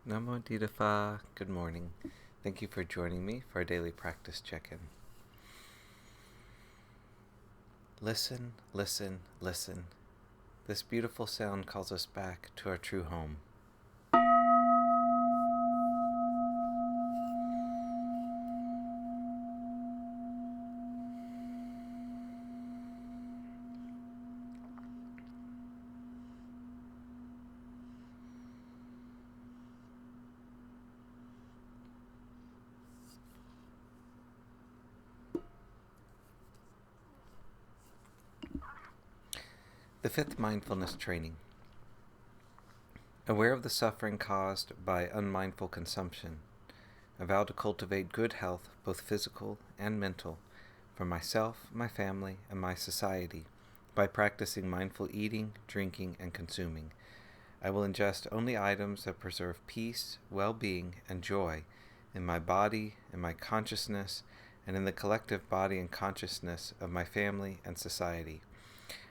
Namo Phat. Good morning. Thank you for joining me for our daily practice check-in. Listen, listen, listen. This beautiful sound calls us back to our true home. The fifth mindfulness training. Aware of the suffering caused by unmindful consumption, I vow to cultivate good health, both physical and mental, for myself, my family, and my society, by practicing mindful eating, drinking, and consuming. I will ingest only items that preserve peace, well-being, and joy in my body, in my consciousness, and in the collective body and consciousness of my family and society.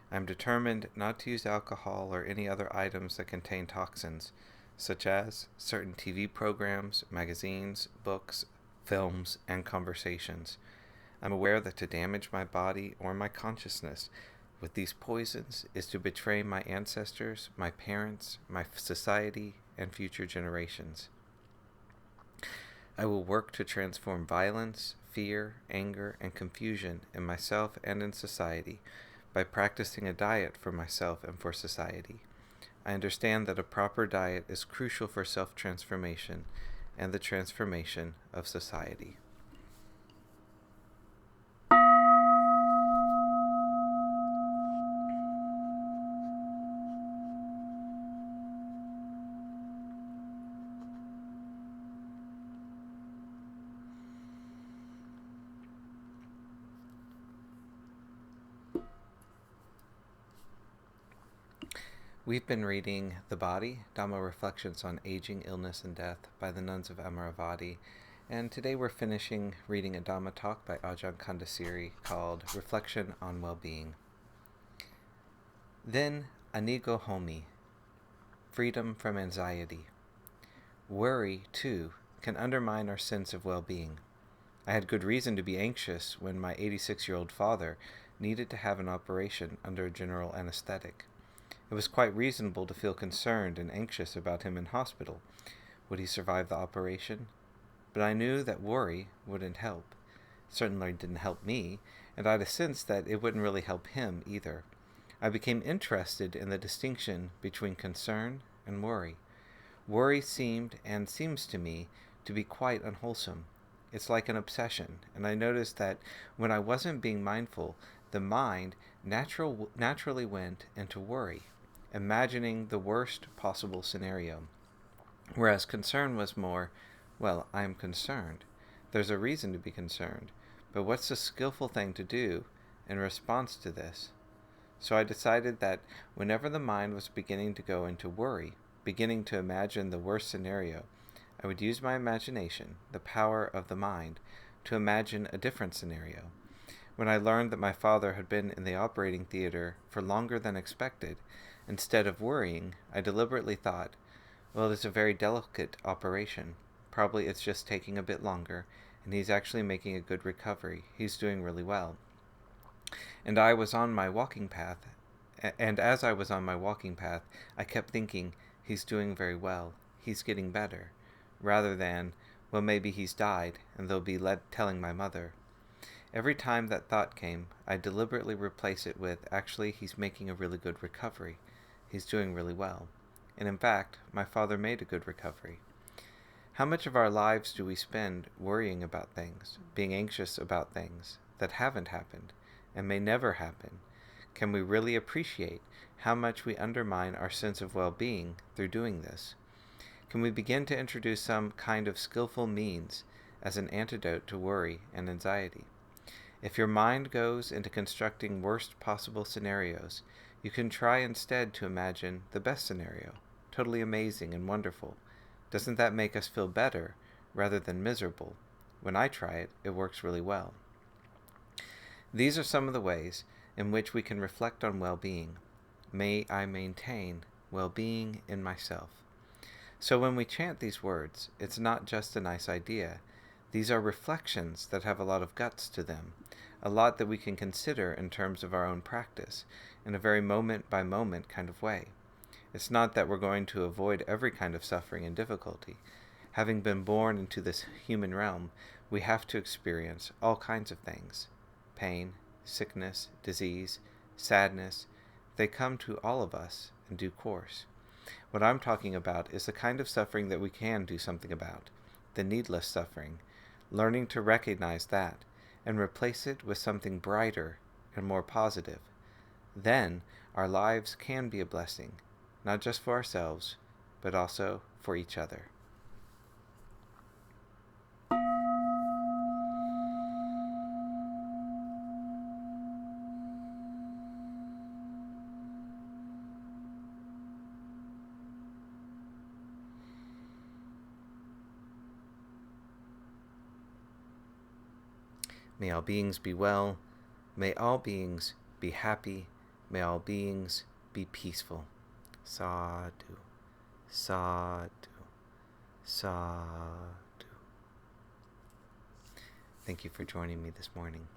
I am determined not to use alcohol or any other items that contain toxins, such as certain TV programs, magazines, books, films, and conversations. I am aware that to damage my body or my consciousness with these poisons is to betray my ancestors, my parents, my society, and future generations. I will work to transform violence, fear, anger, and confusion in myself and in society by practicing a diet for myself and for society. I understand that a proper diet is crucial for self-transformation and the transformation of society. We've been reading The Body, Dhamma Reflections on Aging, Illness, and Death by the nuns of Amaravati, and today we're finishing reading a Dhamma talk by Ajahn Candasiri called Reflection on Well-Being. Then, anigo homi, freedom from anxiety. Worry, too, can undermine our sense of well-being. I had good reason to be anxious when my 86-year-old father needed to have an operation under a general anesthetic. It was quite reasonable to feel concerned and anxious about him in hospital. Would he survive the operation? But I knew that worry wouldn't help. It certainly didn't help me, and I had a sense that it wouldn't really help him either. I became interested in the distinction between concern and worry. Worry seemed, and seems to me, to be quite unwholesome. It's like an obsession, and I noticed that when I wasn't being mindful, the mind naturally went into worry, imagining the worst possible scenario, whereas concern was more, well, I am concerned. There's a reason to be concerned, but what's the skillful thing to do in response to this? So I decided that whenever the mind was beginning to go into worry, beginning to imagine the worst scenario, I would use my imagination, the power of the mind, to imagine a different scenario. When I learned that my father had been in the operating theater for longer than expected, instead of worrying, I deliberately thought, well, it's a very delicate operation. Probably it's just taking a bit longer, and he's actually making a good recovery. He's doing really well. And as I was on my walking path, I kept thinking, he's doing very well. He's getting better. Rather than, well, maybe he's died, and they'll be telling my mother. Every time that thought came, I deliberately replace it with, actually, he's making a really good recovery. He's doing really well. And in fact, my father made a good recovery. How much of our lives do we spend worrying about things, being anxious about things that haven't happened and may never happen? Can we really appreciate how much we undermine our sense of well-being through doing this? Can we begin to introduce some kind of skillful means as an antidote to worry and anxiety? If your mind goes into constructing worst possible scenarios, you can try instead to imagine the best scenario, totally amazing and wonderful. Doesn't that make us feel better rather than miserable? When I try it, it works really well. These are some of the ways in which we can reflect on well-being. May I maintain well-being in myself. So when we chant these words, it's not just a nice idea. These are reflections that have a lot of guts to them, a lot that we can consider in terms of our own practice, in a very moment-by-moment kind of way. It's not that we're going to avoid every kind of suffering and difficulty. Having been born into this human realm, we have to experience all kinds of things. Pain, sickness, disease, sadness, they come to all of us in due course. What I'm talking about is the kind of suffering that we can do something about, the needless suffering, learning to recognize that and replace it with something brighter and more positive. Then our lives can be a blessing, not just for ourselves, but also for each other. May all beings be well. May all beings be happy. May all beings be peaceful. Sadhu, sadhu, sadhu. Thank you for joining me this morning.